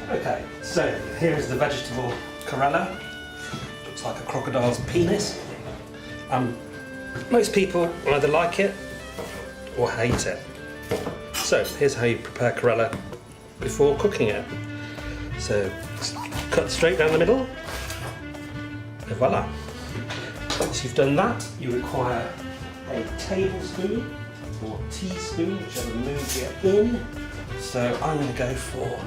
Okay, so here's the vegetable Karela. Looks like a crocodile's penis. Most people either like it or hate it. So here's how you prepare Karela before cooking it. So cut straight down the middle, and voila. Once you've done that, you require a tablespoon or teaspoon, whichever mood you're in. So I'm going to go for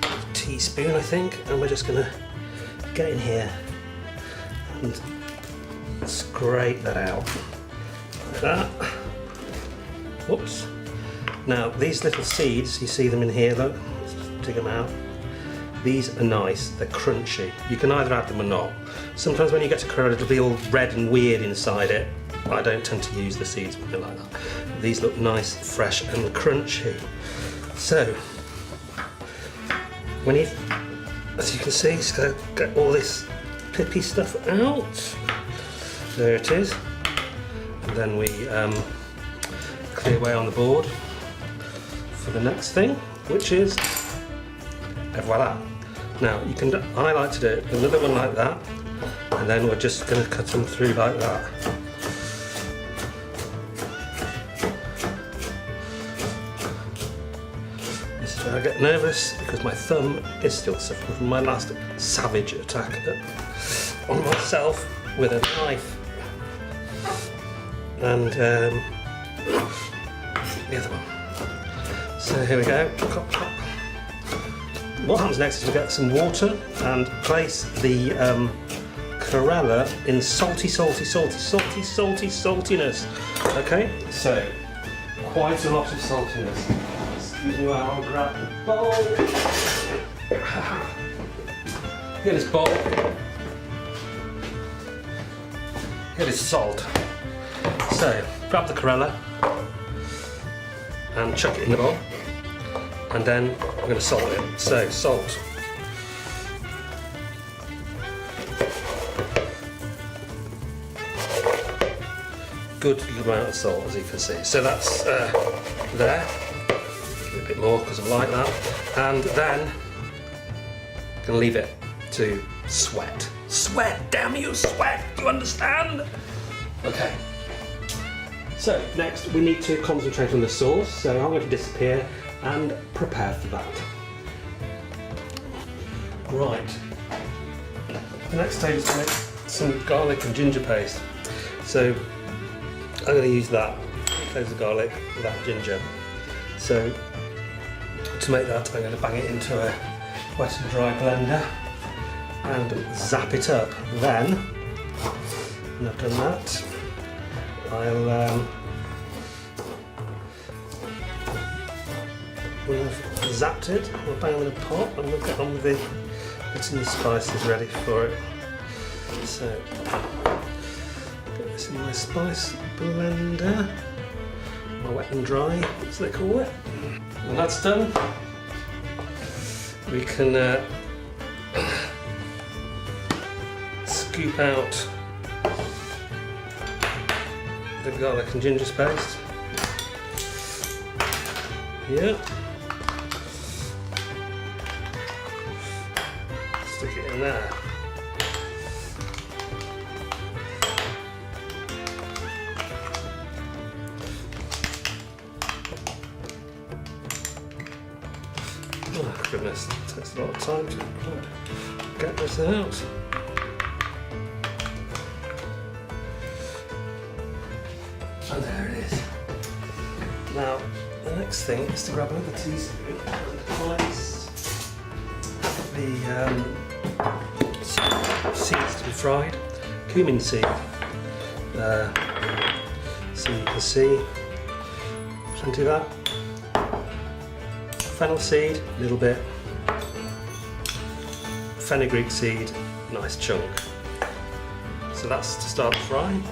a teaspoon, I think, and we're just going to get in here and scrape that out like that. Whoops. Now these little seeds, you see them in here, look, let's just dig them out. These are nice, they're crunchy. You can either add them or not. Sometimes when you get to Karela, it'll be all red and weird inside it. I don't tend to use the seeds when they're like that. These look nice, fresh and crunchy. So, when you, as you can see, just get all this pippy stuff out. There it is. And then we clear away on the board for the next thing, which is, and voila. Now, you can, I like to do another one like that, and then we're just going to cut them through like that. This is where I get nervous because my thumb is still suffering from my last savage attack on myself with a knife. And the other one. So here we go. Chop, chop. What happens next is we get some water and place the Karela in salty saltiness. Okay, so quite a lot of saltiness. Excuse me while I grab the bowl. Here is bowl. Here is salt. So grab the Karela and chuck it in the bowl. And then we're going to salt it. So, salt. Good amount of salt, as you can see. So that's there. Give it a bit more because I like that. And then, going to leave it to sweat. Sweat, damn you, sweat! Do you understand? Okay. So, next we need to concentrate on the sauce. So I'm going to disappear and prepare for that. Right. The next stage is to make some garlic and ginger paste. So I'm going to use that. Cloves of garlic, that ginger. So to make that, I'm going to bang it into a wet and dry blender and zap it up. Then, when I've done that, I'll when I've zapped it, we'll bang them in a pot and we'll get on with getting the spices ready for it. So, get this in my spice blender, my wet and dry, as they call it. When that's done, we can scoop out the garlic and ginger paste. Yeah. Stick it in there. Oh goodness, it takes a lot of time to get this out. And there it is. Now, the next thing is to grab another teaspoon and place the seeds to be fried. Cumin seed, so you can see plenty of that. Fennel seed, a little bit. Fenugreek seed, nice chunk. So that's to start the frying.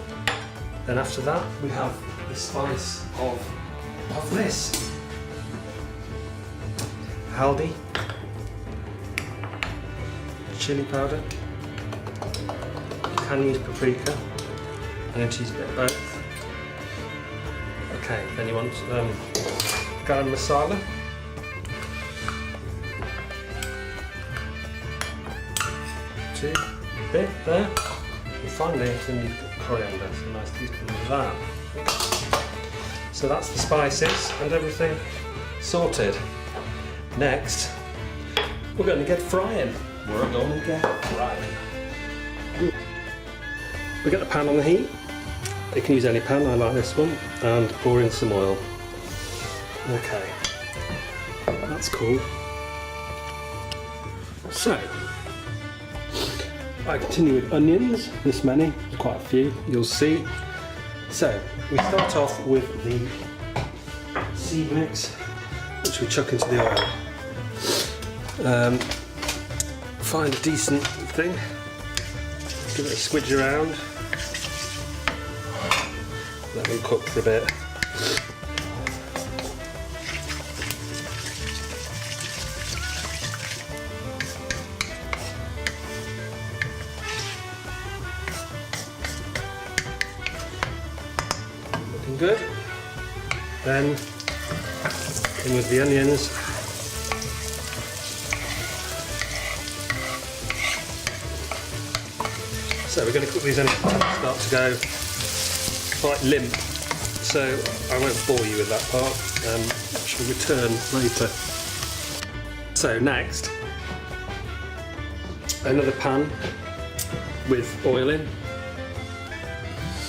Then after that we have the spice of this. Haldi, chili powder, you can use paprika, I'm going to use a bit of both. Okay, then you want garam masala, to a bit there. And finally, then you've got coriander, so a nice teaspoon of that. Okay. So that's the spices and everything sorted. Next, we're going to get frying. We get the pan on the heat. You can use any pan, I like this one, and pour in some oil. Okay, that's cool. So, I continue with onions, this many, quite a few, you'll see. So, we start off with the seed mix, which we chuck into the oil. Find a decent thing, give it a squidge around, let them cook for a bit. Looking good. Then in with the onions. So we're going to cook these onions until they start to go quite limp, so I won't bore you with that part, I shall return later. So next, another pan with oil in,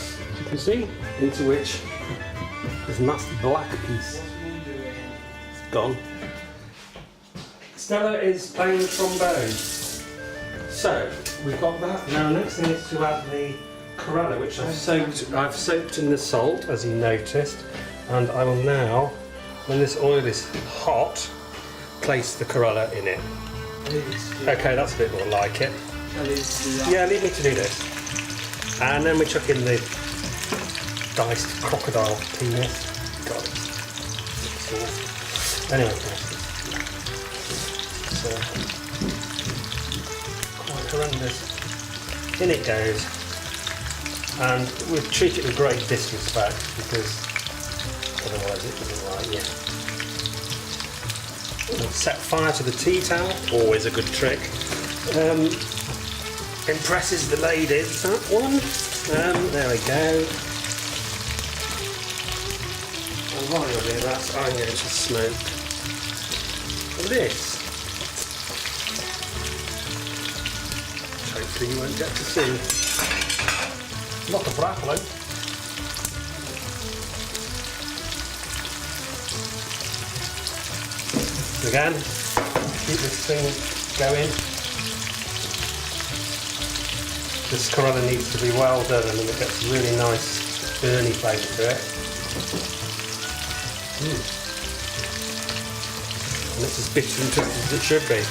as you can see, into which this nasty black piece is gone. Stella is playing trombone. So we've got that. Now the next thing is to add the Karela, which I've soaked in the salt, as you noticed, and I will now, when this oil is hot, place the Karela in it. Okay, that's a bit more like it. Yeah, leave me to do this. And then we chuck in the diced crocodile penis. God, it's anyway, so quite horrendous. In it goes. And we'll treat it with great disrespect because otherwise it doesn't like you. We'll set fire to the tea towel, always a good trick. Impresses the ladies, that one. There we go. And while you're doing that, I'm going to smoke this. Which hopefully you won't get to see. Not a broccoli. Again, keep this thing going. This Karela needs to be well done and then it gets really nice burny flavour to it. And it's as bitter and twisted as it should be.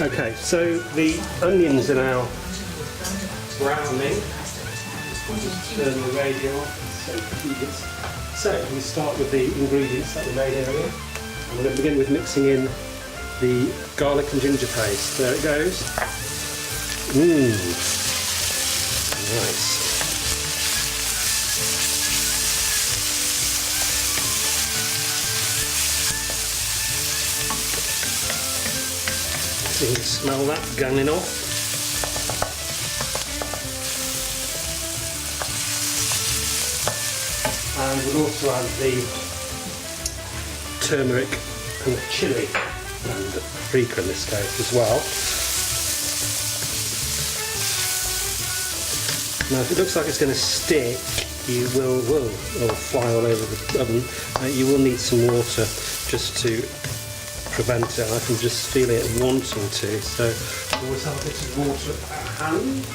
Okay, so the onions are now browning. Just turn the radio off. So we start with the ingredients that we made earlier. I'm going to begin with mixing in the garlic and ginger paste. There it goes. Nice. You can smell that ganging off. And we'll also add the turmeric and chilli and paprika in this case as well. Now if it looks like it's going to stick, you will fly all over the oven. You will need some water just to prevent it. I can just feel it wanting to, so always have a bit of water at hand.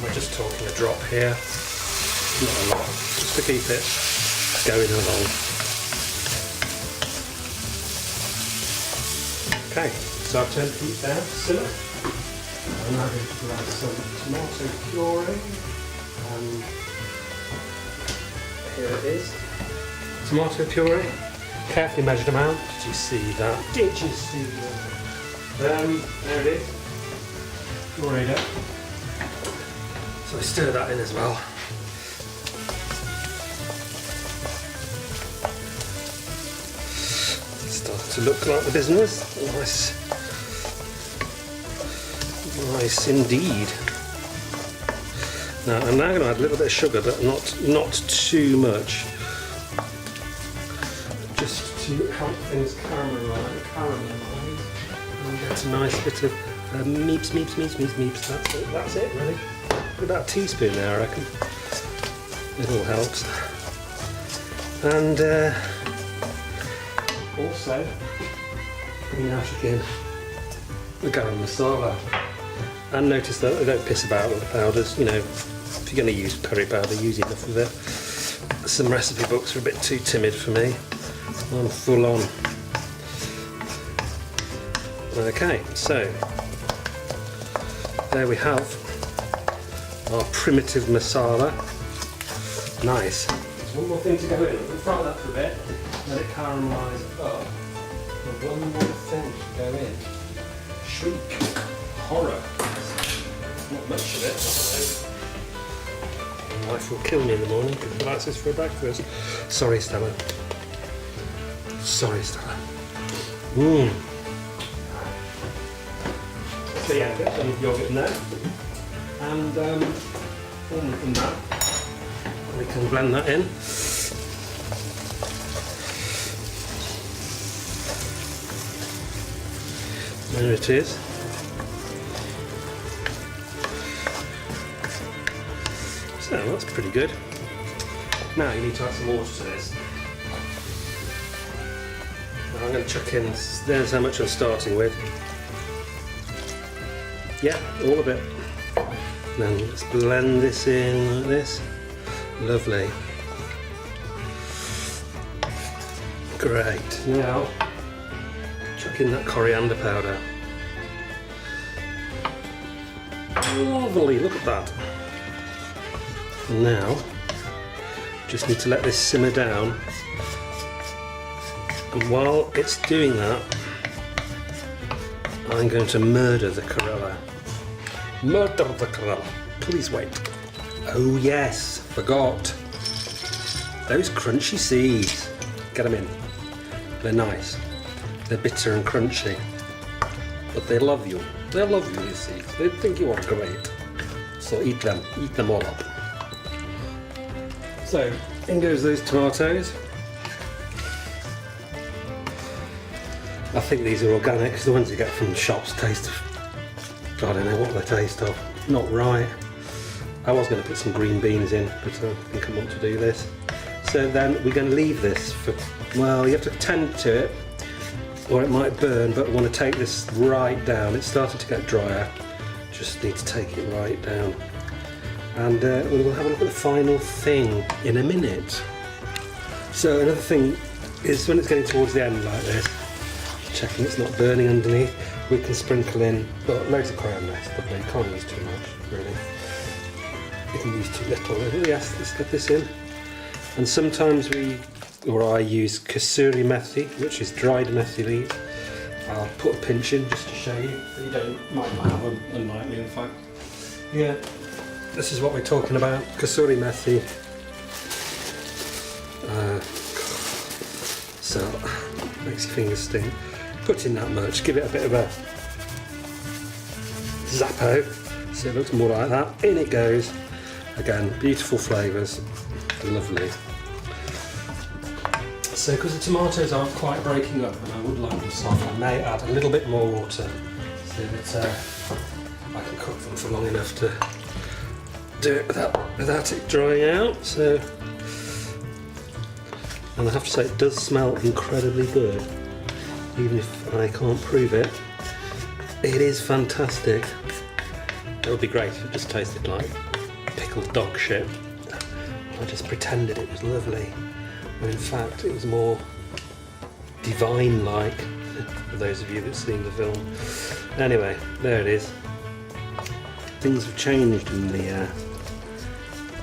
We're just talking a drop here, not a lot, just to keep it going along. Okay, so I've turned the heat down to simmer. I'm now going to add some tomato puree, and here it is. Tomato puree. Carefully measured amount. Did you see that? Did you see that? There it is. Pureed up. So we stir that in as well. It's starting to look like the business. Nice indeed. Now I'm going to add a little bit of sugar, but not too much, just to help things caramelize and get a nice bit of meeps. That's it really. About a teaspoon there, I reckon. It all helps. And also bring out again the garam masala. And notice that they don't piss about with the powders. You know, if you're going to use curry powder, use enough of it. Some recipe books are a bit too timid for me. I'm full on. Okay, so there we have our primitive masala. Nice. There's one more thing to go in. We'll fry that for a bit, let it caramelise up. And one more thing to go in. Shriek. Horror. Not much of it. My wife will kill me in the morning because she likes this for breakfast. Sorry, Stella. Sorry, Stella. So yeah, get some yogurt in there. And from that, we can blend that in. There it is. So that's pretty good. Now you need to add some water to this. Now I'm going to chuck in, there's how much I'm starting with. Yeah, all of it. Then let's blend this in like this. Lovely. Great. Now, chuck in that coriander powder. Lovely, look at that. Now, just need to let this simmer down. And while it's doing that, I'm going to murder the Karela. Murder the Karela. Please wait. Oh yes, forgot. Those crunchy seeds. Get them in. They're nice. They're bitter and crunchy. But they love you. They love you, these seeds. They think you are great. So eat them. Eat them all up. So, in goes those tomatoes. I think these are organic because the ones you get from the shops taste of, I don't know what they taste of. Not right. I was going to put some green beans in, but I think I want to do this. So then we're going to leave this for, well, you have to tend to it or it might burn, but we want to take this right down. It's starting to get drier. Just need to take it right down. And we'll have a look at the final thing in a minute. So another thing is when it's getting towards the end like this, checking it's not burning underneath, we can sprinkle in loads of coriander. It's lovely. You can't use too much, really. You can use too little. Yes, let's get this in. And sometimes I use Cookery methi, which is dried methi leaves. I'll put a pinch in just to show you. You might not have them, unlikely in fact. Yeah. This is what we're talking about, Cookery methi. So, makes your fingers sting. Put in that much, give it a bit of a zappo, so it looks more like that. In it goes. Again, beautiful flavours, lovely. So, because the tomatoes aren't quite breaking up, and I would like them soft, I may add a little bit more water so that I can cook them for long enough to do it without it drying out. So, and I have to say it does smell incredibly good, even if I can't prove it. It is fantastic. It would be great if it just tasted like pickled dog shit. I just pretended it was lovely, when in fact it was more divine-like, for those of you that have seen the film. Anyway, there it is. Things have changed in the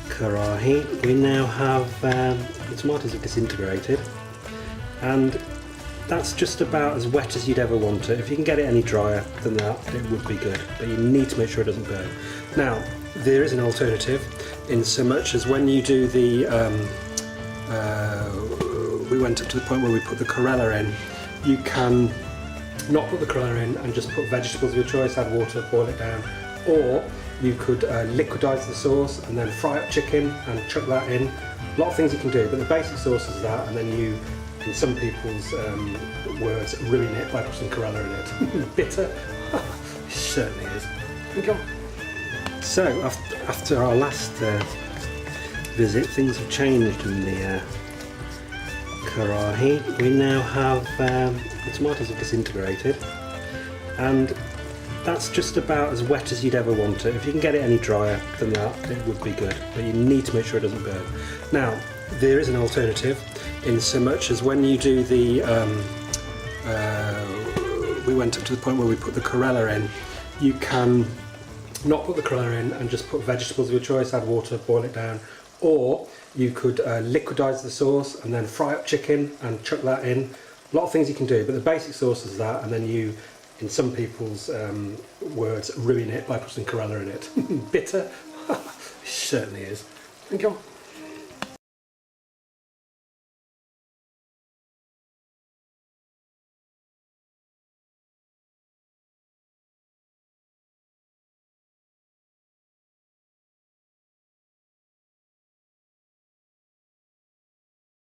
karahi. We now have the tomatoes have disintegrated, and that's just about as wet as you'd ever want it. If you can get it any drier than that, it would be good, but you need to make sure it doesn't burn. Now, there is an alternative, in so much as when you do the we went up to the point where we put the Karela in, You can not put the Karela in and just put vegetables of your choice, add water, boil it down, or you could liquidise the sauce and then fry up chicken and chuck that in. A lot of things you can do, but the basic sauce is that, and then you, in some people's words, ruin it by putting Karela in it. Bitter? It certainly is. Come on. So, after our last visit, things have changed in the karahi. We now have the tomatoes have disintegrated, and that's just about as wet as you'd ever want it. If you can get it any drier than that, it would be good, but you need to make sure it doesn't burn. Now, there is an alternative, in so much as when you do the we went up to the point where we put the Karela in, you can not put the Karela in and just put vegetables of your choice, add water, boil it down, or you could liquidise the sauce and then fry up chicken and chuck that in. A lot of things you can do, but the basic sauce is that, and then you, in some people's words, ruin it by putting Karela in it. Bitter? It certainly is. Come on.